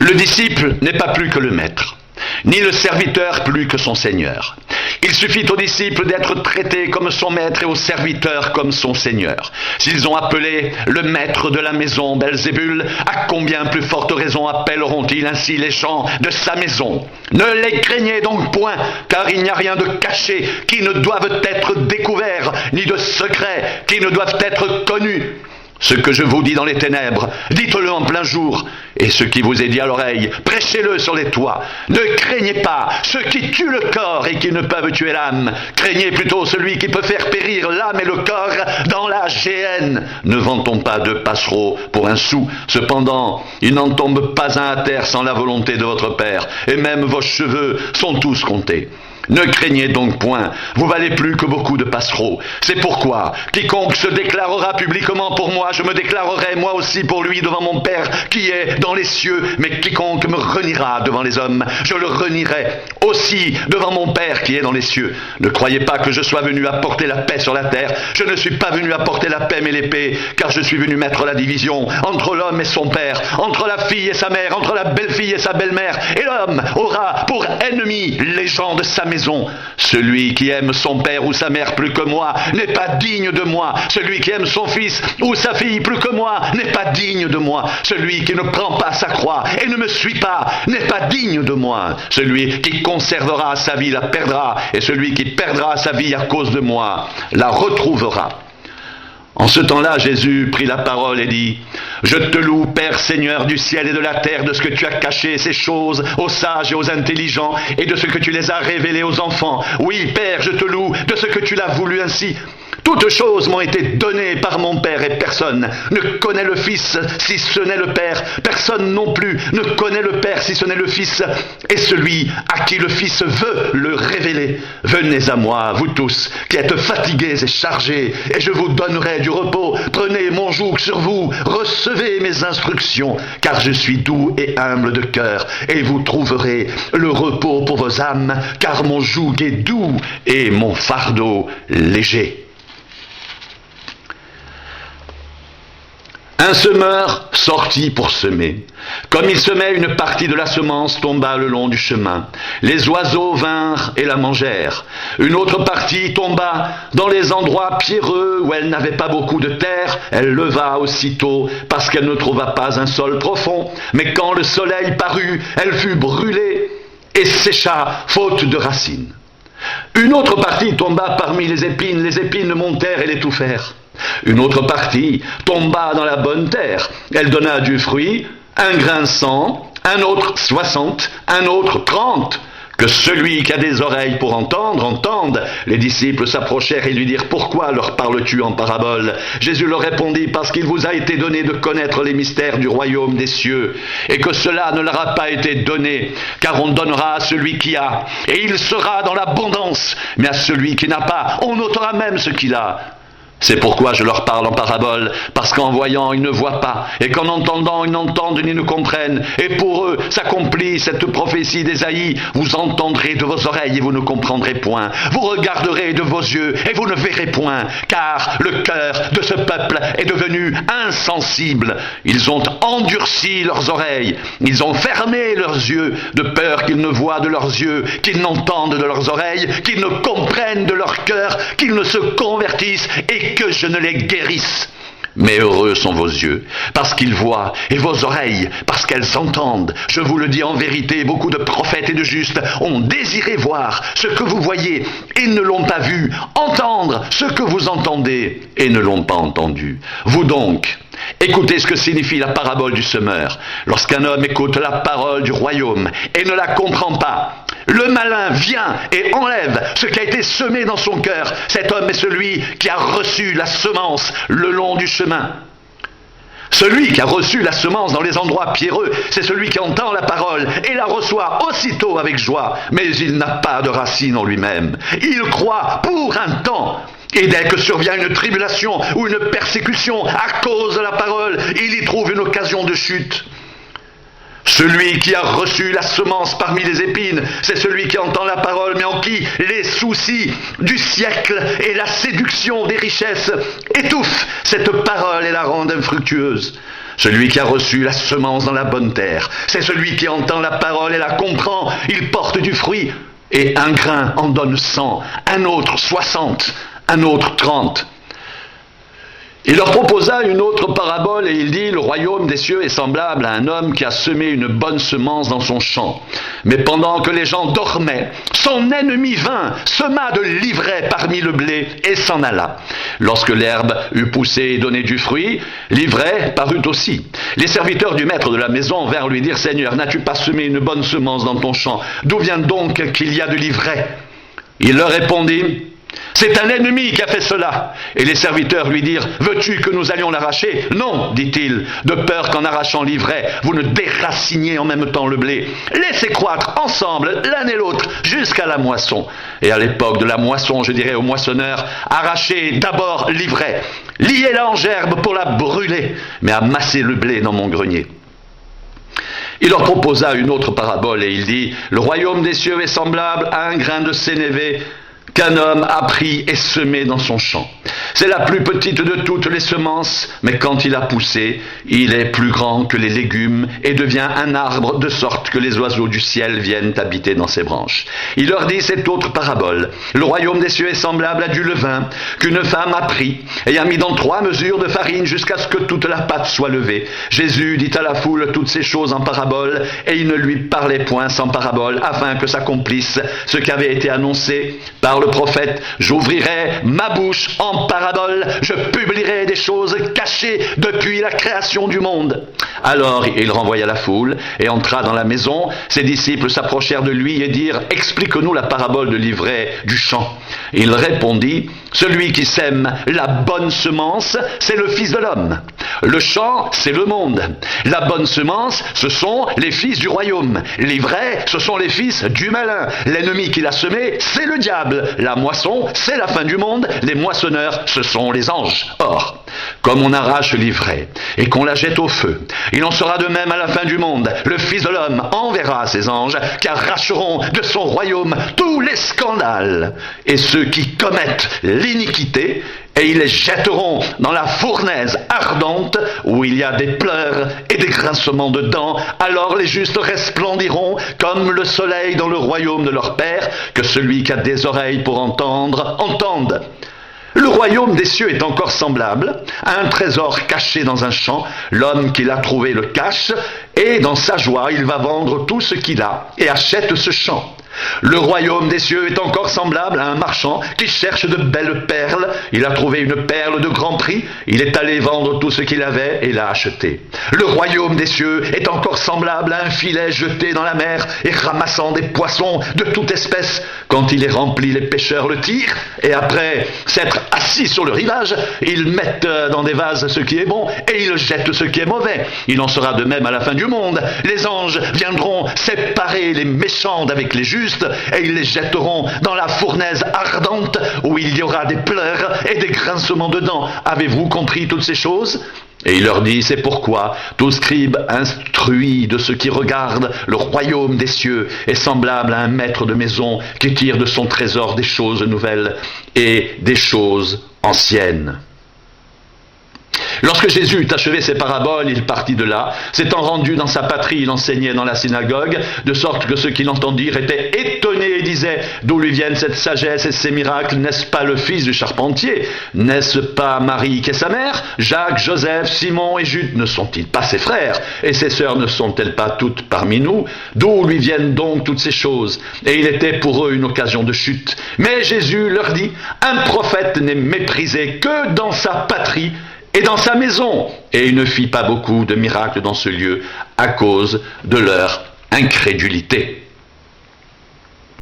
Le disciple n'est pas plus que le maître, ni le serviteur plus que son seigneur. Il suffit au disciple d'être traité comme son maître et au serviteur comme son seigneur. S'ils ont appelé le maître de la maison Belzébul, à combien plus forte raison appelleront-ils ainsi les gens de sa maison? Ne les craignez donc point, car il n'y a rien de caché qui ne doive être découvert, ni de secret qui ne doivent être connus. Ce que je vous dis dans les ténèbres, dites-le en plein jour, et ce qui vous est dit à l'oreille, prêchez-le sur les toits. Ne craignez pas ceux qui tuent le corps et qui ne peuvent tuer l'âme. Craignez plutôt celui qui peut faire périr l'âme et le corps dans la géhenne. Ne vantons pas deux passereaux pour un sou. Cependant, il n'en tombe pas un à terre sans la volonté de votre Père, et même vos cheveux sont tous comptés. Ne craignez donc point, vous valez plus que beaucoup de passereaux. C'est pourquoi, quiconque se déclarera publiquement pour moi, je me déclarerai moi aussi pour lui devant mon Père qui est dans les cieux. Mais quiconque me reniera devant les hommes, je le renierai aussi devant mon Père qui est dans les cieux. Ne croyez pas que je sois venu apporter la paix sur la terre. Je ne suis pas venu apporter la paix mais l'épée, car je suis venu mettre la division entre l'homme et son père, entre la fille et sa mère, entre la belle-fille et sa belle-mère. Et l'homme aura pour ennemi les gens de sa maison. Celui qui aime son père ou sa mère plus que moi n'est pas digne de moi. Celui qui aime son fils ou sa fille plus que moi n'est pas digne de moi. Celui qui ne prend pas sa croix et ne me suit pas n'est pas digne de moi. Celui qui conservera sa vie la perdra, et celui qui perdra sa vie à cause de moi la retrouvera. En ce temps-là, Jésus prit la parole et dit: « Je te loue, Père Seigneur du ciel et de la terre, de ce que tu as caché ces choses aux sages et aux intelligents, et de ce que tu les as révélées aux enfants. Oui, Père, je te loue de ce que tu l'as voulu ainsi. Toutes choses m'ont été données par mon Père, et personne ne connaît le Fils si ce n'est le Père. Personne non plus ne connaît le Père si ce n'est le Fils, et celui à qui le Fils veut le révéler. Venez à moi, vous tous, qui êtes fatigués et chargés, et je vous donnerai du repos. Prenez mon joug sur vous, recevez mes instructions, car je suis doux et humble de cœur, et vous trouverez le repos pour vos âmes, car mon joug est doux et mon fardeau léger. » Un semeur sortit pour semer. Comme il semait, une partie de la semence tomba le long du chemin. Les oiseaux vinrent et la mangèrent. Une autre partie tomba dans les endroits pierreux où elle n'avait pas beaucoup de terre. Elle leva aussitôt parce qu'elle ne trouva pas un sol profond. Mais quand le soleil parut, elle fut brûlée et sécha, faute de racines. Une autre partie tomba parmi les épines montèrent et l'étouffèrent. Une autre partie tomba dans la bonne terre. Elle donna du fruit, un grain 100, un autre 60, un autre 30. Que celui qui a des oreilles pour entendre, entende. Les disciples s'approchèrent et lui dirent: pourquoi leur parles-tu en parabole? Jésus leur répondit: parce qu'il vous a été donné de connaître les mystères du royaume des cieux, et que cela ne leur a pas été donné, car on donnera à celui qui a, et il sera dans l'abondance, mais à celui qui n'a pas, on ôtera même ce qu'il a. C'est pourquoi je leur parle en parabole, parce qu'en voyant ils ne voient pas, et qu'en entendant ils n'entendent ni ne comprennent. Et pour eux s'accomplit cette prophétie d'Ésaïe: vous entendrez de vos oreilles et vous ne comprendrez point, vous regarderez de vos yeux et vous ne verrez point, car le cœur de ce peuple est devenu insensible. Ils ont endurci leurs oreilles, ils ont fermé leurs yeux, de peur qu'ils ne voient de leurs yeux, qu'ils n'entendent de leurs oreilles, qu'ils ne comprennent de leur cœur, qu'ils ne se convertissent et que je ne les guérisse. Mais heureux sont vos yeux, parce qu'ils voient, et vos oreilles, parce qu'elles entendent. Je vous le dis en vérité, beaucoup de prophètes et de justes ont désiré voir ce que vous voyez, et ne l'ont pas vu, entendre ce que vous entendez, et ne l'ont pas entendu. Vous donc, écoutez ce que signifie la parabole du semeur. Lorsqu'un homme écoute la parole du royaume et ne la comprend pas, le malin vient et enlève ce qui a été semé dans son cœur. Cet homme est celui qui a reçu la semence le long du chemin. Celui qui a reçu la semence dans les endroits pierreux, c'est celui qui entend la parole et la reçoit aussitôt avec joie, mais il n'a pas de racine en lui-même. Il croit pour un temps. Et dès que survient une tribulation ou une persécution à cause de la parole, il y trouve une occasion de chute. Celui qui a reçu la semence parmi les épines, c'est celui qui entend la parole, mais en qui les soucis du siècle et la séduction des richesses étouffent cette parole et la rendent infructueuse. Celui qui a reçu la semence dans la bonne terre, c'est celui qui entend la parole et la comprend. Il porte du fruit, et un grain en donne 100, un autre 60, un autre 30. Il leur proposa une autre parabole et il dit, le royaume des cieux est semblable à un homme qui a semé une bonne semence dans son champ. Mais pendant que les gens dormaient, son ennemi vint, sema de l'ivraie parmi le blé et s'en alla. Lorsque l'herbe eut poussé et donné du fruit, l'ivraie parut aussi. Les serviteurs du maître de la maison vinrent lui dire, Seigneur, n'as-tu pas semé une bonne semence dans ton champ? D'où vient donc qu'il y a de l'ivraie? Il leur répondit, c'est un ennemi qui a fait cela. Et les serviteurs lui dirent, veux-tu que nous allions l'arracher? Non, dit-il, de peur qu'en arrachant l'ivraie, vous ne déraciniez en même temps le blé. Laissez croître ensemble l'un et l'autre jusqu'à la moisson. Et à l'époque de la moisson, je dirais aux moissonneurs, arrachez d'abord l'ivraie, liez-la en gerbe pour la brûler, mais amassez le blé dans mon grenier. Il leur proposa une autre parabole et il dit, le royaume des cieux est semblable à un grain de sénévé qu'un homme a pris et semé dans son champ. C'est la plus petite de toutes les semences, mais quand il a poussé, il est plus grand que les légumes et devient un arbre de sorte que les oiseaux du ciel viennent habiter dans ses branches. Il leur dit cette autre parabole. Le royaume des cieux est semblable à du levain qu'une femme a pris et a mis dans 3 mesures de farine jusqu'à ce que toute la pâte soit levée. Jésus dit à la foule toutes ces choses en parabole et il ne lui parlait point sans parabole afin que s'accomplisse ce qui avait été annoncé par le prophète. J'ouvrirai ma bouche en parabole, je publierai des choses cachées depuis la création du monde. Alors il renvoya la foule et entra dans la maison. Ses disciples s'approchèrent de lui et dirent, explique-nous la parabole de l'ivraie du champ. Il répondit, celui qui sème la bonne semence, c'est le Fils de l'homme. Le champ, c'est le monde. La bonne semence, ce sont les fils du royaume. L'ivraie, ce sont les fils du malin. L'ennemi qui l'a semé, c'est le diable. La moisson, c'est la fin du monde. Les moissonneurs, ce sont les anges. Or, comme on arrache l'ivraie et qu'on la jette au feu, il en sera de même à la fin du monde. Le Fils de l'homme enverra ses anges qui arracheront de son royaume tous les scandales et ceux qui commettent l'iniquité, et ils les jetteront dans la fournaise ardente où il y a des pleurs et des grincements de dents. Alors les justes resplendiront comme le soleil dans le royaume de leur Père. Que celui qui a des oreilles pour entendre, entende. Le royaume des cieux est encore semblable à un trésor caché dans un champ. L'homme qui l'a trouvé le cache, et dans sa joie, il va vendre tout ce qu'il a et achète ce champ. Le royaume des cieux est encore semblable à un marchand qui cherche de belles perles. Il a trouvé une perle de grand prix, il est allé vendre tout ce qu'il avait et l'a acheté. Le royaume des cieux est encore semblable à un filet jeté dans la mer et ramassant des poissons de toute espèce. Quand il est rempli, les pêcheurs le tirent et après s'être assis sur le rivage, ils mettent dans des vases ce qui est bon et ils jettent ce qui est mauvais. Il en sera de même à la fin du monde. Les anges viendront séparer les méchants d'avec les justes et ils les jetteront dans la fournaise ardente où il y aura des pleurs et des grincements de dents. Avez-vous compris toutes ces choses? Et il leur dit, c'est pourquoi tout scribe instruit de ceux qui regardent le royaume des cieux est semblable à un maître de maison qui tire de son trésor des choses nouvelles et des choses anciennes. Lorsque Jésus eut achevé ses paraboles, il partit de là. S'étant rendu dans sa patrie, il enseignait dans la synagogue, de sorte que ceux qui l'entendirent étaient étonnés et disaient, d'où lui viennent cette sagesse et ces miracles? N'est-ce pas le fils du charpentier? N'est-ce pas Marie qui est sa mère? Jacques, Joseph, Simon et Jude ne sont-ils pas ses frères? Et ses sœurs ne sont-elles pas toutes parmi nous? D'où lui viennent donc toutes ces choses? Et il était pour eux une occasion de chute. Mais Jésus leur dit, un prophète n'est méprisé que dans sa patrie et dans sa maison. Et il ne fit pas beaucoup de miracles dans ce lieu à cause de leur incrédulité.